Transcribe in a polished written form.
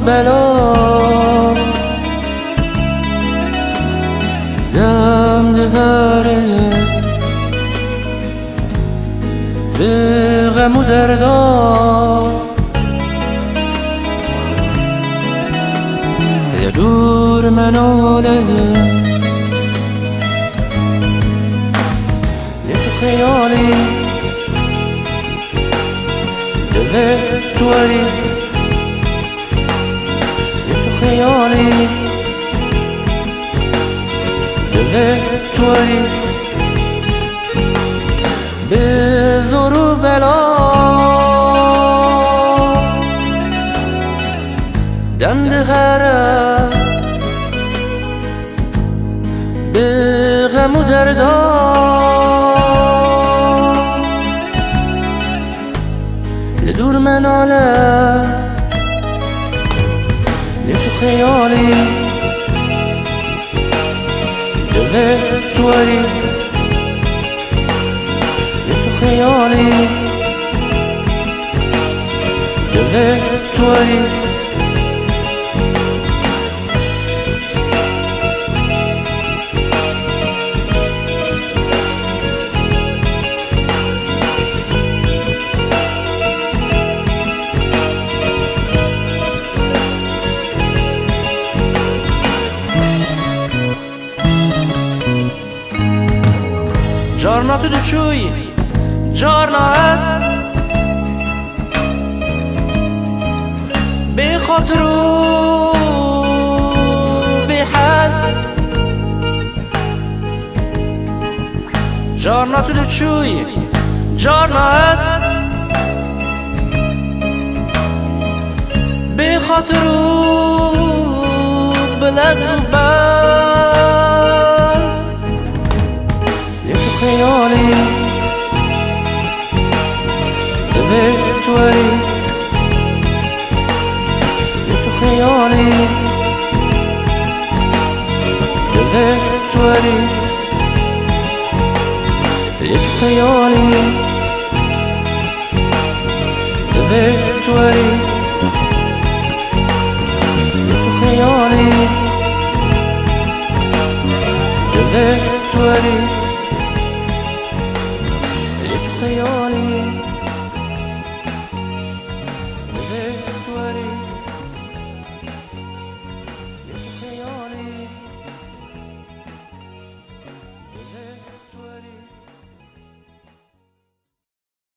بلا دم دهره به غم و دردا یه دور مناله یه تو خیالی دل تواری یه تو خیالی دل تواری به زور و بلا دم دهره به غم و دردا لدور مناله لتو خیالی دل تواری لتو خیالی دل تواری جارنا تو چوی جارنا است به خاطر و به حس جارنا تو چوی جارنا است به خاطر و به لذت بس خیالی دل تواری یه تو خیالی دل تواری یه تو خیالی دل تواری یه تو خیالی دل تواری